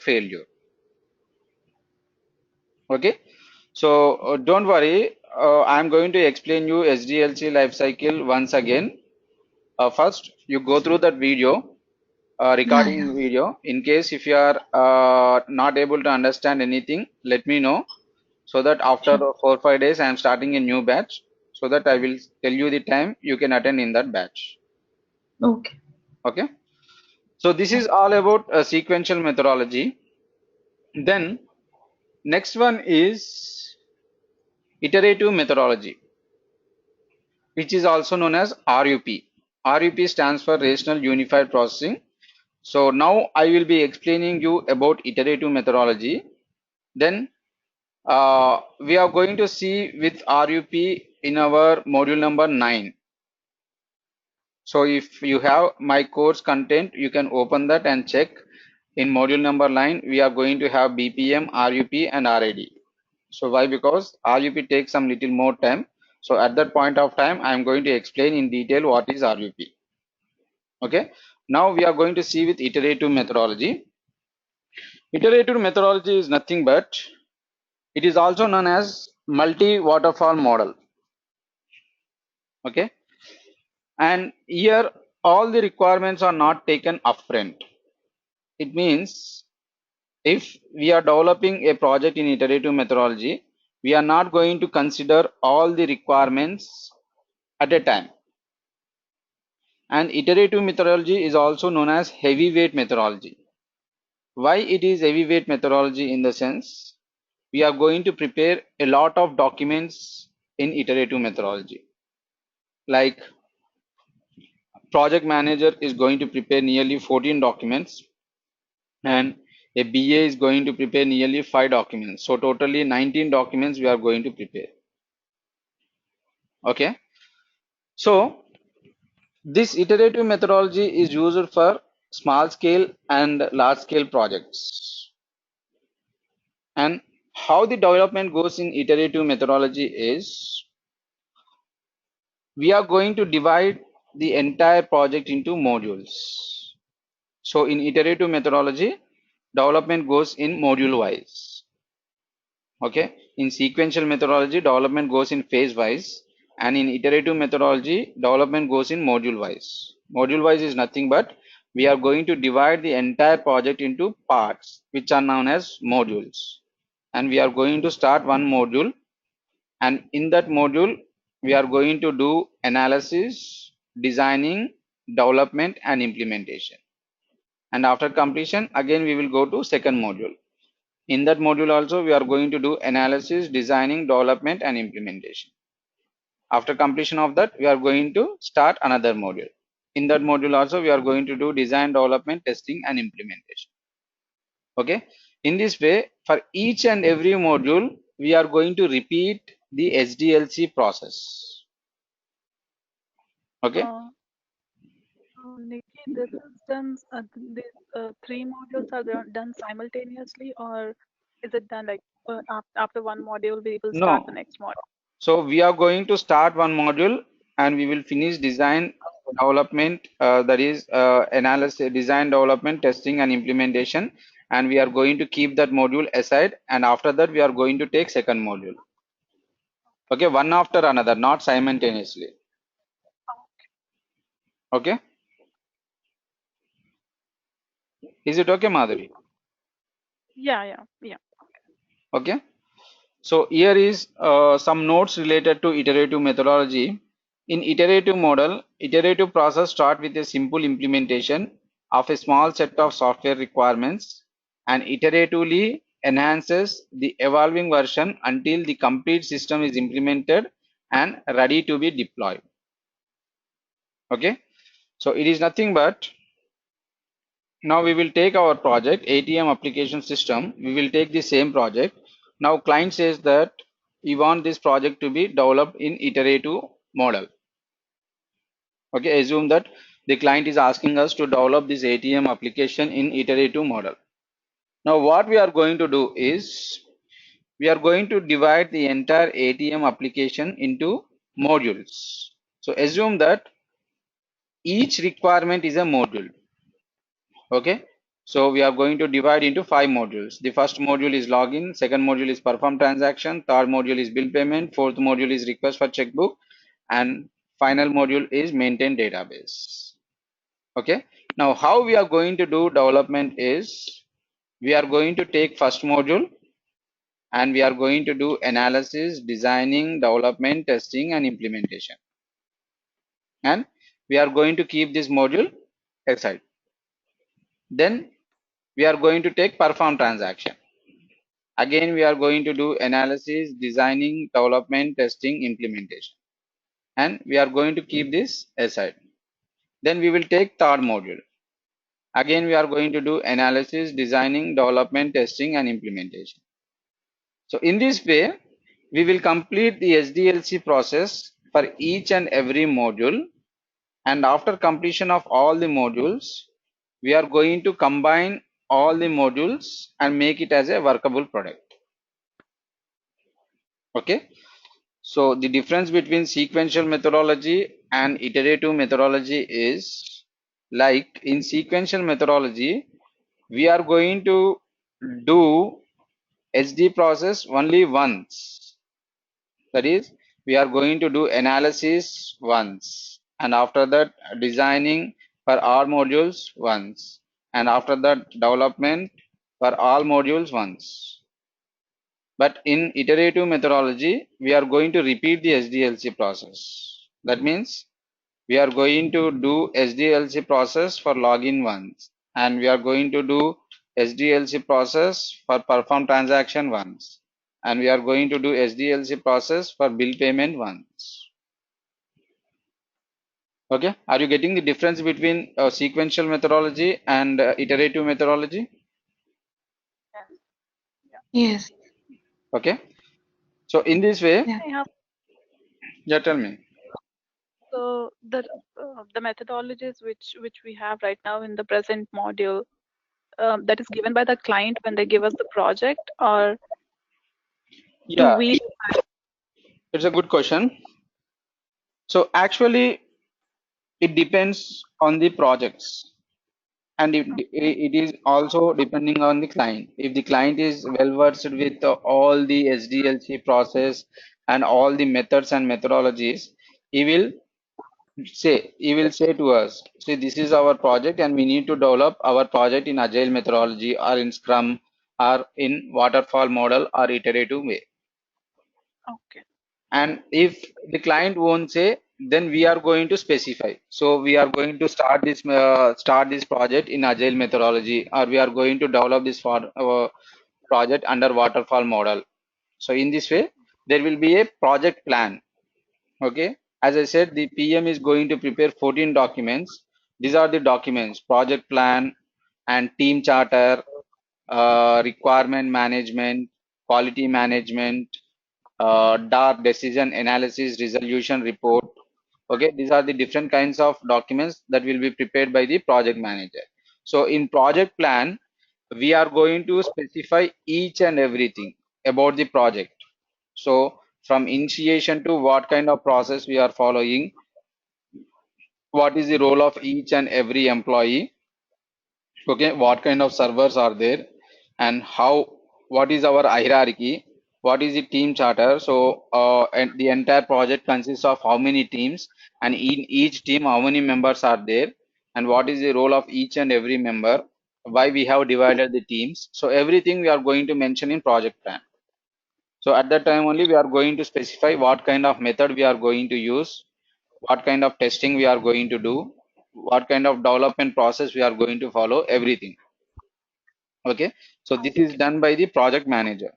failure. Okay, so don't worry, I'm going to explain you SDLC life cycle once again. First, you go through that video, Yeah, recording yeah. video. In case if you are not able to understand anything, let me know, so that after Sure. 4 or 5 days I am starting a new batch, so that I will tell you the time you can attend in that batch. Okay. Okay, so this Yeah. is all about a sequential methodology. Then next one is iterative methodology, which is also known as RUP. RUP stands for Rational Unified Processing. So now I will be explaining you about iterative methodology. Then we are going to see with RUP in our module number 9. So if you have my course content, you can open that and check. In module number 9, we are going to have BPM, RUP and RAD. So why? Because RUP takes some little more time. So at that point of time, I am going to explain in detail what is RUP. Okay. Now we are going to see with iterative methodology. Iterative methodology is nothing but, it is also known as multi-waterfall model. Okay. And here all the requirements are not taken upfront. It means if we are developing a project in iterative methodology, we are not going to consider all the requirements at a time. And iterative methodology is also known as heavyweight methodology. Why it is heavyweight methodology? In the sense, we are going to prepare a lot of documents in iterative methodology. Like project manager is going to prepare nearly 14 documents, and a BA is going to prepare nearly 5 documents. So totally 19 documents we are going to prepare. Okay. So this iterative methodology is used for small scale and large scale projects. And how the development goes in iterative methodology is, we are going to divide the entire project into modules. So in iterative methodology, development goes in module wise. Okay. In sequential methodology, development goes in phase wise, and in iterative methodology, development goes in module wise. Module wise is nothing but, we are going to divide the entire project into parts, which are known as modules. And we are going to start one module, and in that module, we are going to do analysis, designing, development, and implementation. And after completion, again we will go to second module. In that module also, we are going to do analysis, designing, development, and implementation. After completion of that, we are going to start another module. In that module also, we are going to do design, development, testing, and implementation. Okay. In this way, for each and every module, we are going to repeat the SDLC process. Okay. Nikki, this is done. These three modules are done simultaneously, or is it done like after one module we will start the No. next module? So we are going to start one module and we will finish design, development, that is analysis, design, development, testing, and implementation. And we are going to keep that module aside. And after that, we are going to take second module. Okay, one after another, not simultaneously. Okay. Is it okay, Madhuri? Yeah. Okay. So here is some notes related to iterative methodology. In iterative model, iterative process start with a simple implementation of a small set of software requirements and iteratively enhances the evolving version until the complete system is implemented and ready to be deployed. Okay. So it is nothing but, now we will take our project ATM application system. We will take the same project. Now client says that we want this project to be developed in iterative model. Okay, assume that the client is asking us to develop this ATM application in iterative model. Now what we are going to do is, we are going to divide the entire ATM application into modules. So assume that each requirement is a module. Okay, So we are going to divide into 5 modules. The first module is login, second module is perform transaction, third module is bill payment, fourth module is request for checkbook, and final module is maintain database. Okay. Now how we are going to do development is, we are going to take first module and we are going to do analysis, designing, development, testing, and implementation. And we are going to keep this module aside. Then we are going to take perform transaction. Again, we are going to do analysis, designing, development, testing, implementation. And we are going to keep this aside. Then we will take third module. Again, we are going to do analysis, designing, development, testing, and implementation. So in this way, we will complete the SDLC process for each and every module. And after completion of all the modules, we are going to combine all the modules and make it as a workable product. Okay. So the difference between sequential methodology and iterative methodology is, like in sequential methodology, we are going to do SD process only once. That is, we are going to do analysis once, and after that designing for all modules once, and after that development for all modules once. But in iterative methodology, we are going to repeat the SDLC process. That means we are going to do SDLC process for login once, and we are going to do SDLC process for perform transaction once, and we are going to do SDLC process for bill payment once. Okay, are you getting the difference between sequential methodology and iterative methodology? Yes. Okay, so in this way, Yeah. I have yeah, tell me. the methodologies which we have right now in the present module, that is given by the client when they give us the project, or do Yeah, we? it's a good question. So actually, it depends on the projects, and it is also depending on the client. If the client is well versed with all the SDLC process and all the methods and methodologies, he will he will say to us, see, this is our project and we need to develop our project in agile methodology or in scrum or in waterfall model or iterative way. Okay. And if the client won't say, then we are going to specify. So we are going to start this project in agile methodology, or we are going to develop this project under waterfall model. So in this way, there will be a project plan. Okay. As I said, the PM is going to prepare 14 documents. These are the documents: project plan and team charter, requirement management, quality management, DAR, decision analysis resolution report. Okay, these are the different kinds of documents that will be prepared by the project manager. So in project plan, we are going to specify each and everything about the project. So from initiation to what kind of process we are following, what is the role of each and every employee, okay, what kind of servers are there, and what is our hierarchy, what is the team charter. So and the entire project consists of how many teams, and in each team how many members are there, and what is the role of each and every member, why we have divided the teams. So everything we are going to mention in project plan. So at that time only we are going to specify what kind of method we are going to use, what kind of testing we are going to do, what kind of development process we are going to follow, everything. Okay, so this is done by the project manager.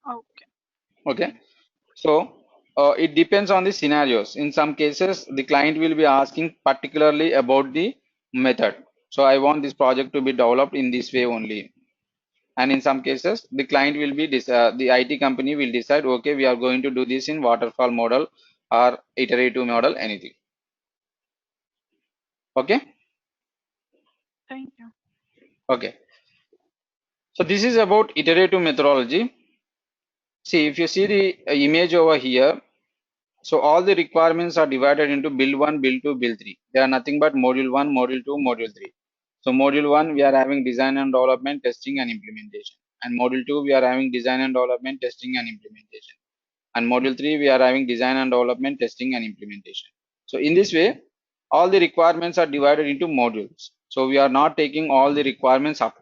Okay. Okay, so it depends on the scenarios. In some cases the client will be asking particularly about the method, so I want this project to be developed in this way only. And in some cases the client will be the IT company will decide, okay, we are going to do this in waterfall model or iterative model, anything. Okay. Thank you. Okay, so this is about iterative methodology. See, if you see the image over here, so all the requirements are divided into build 1, build 2, build 3. They are nothing but module 1, module 2, module 3. So module 1, we are having design and development, testing and implementation. And module 2, we are having design and development, testing and implementation. And module 3, we are having design and development, testing and implementation. So in this way, all the requirements are divided into modules. So we are not taking all the requirements after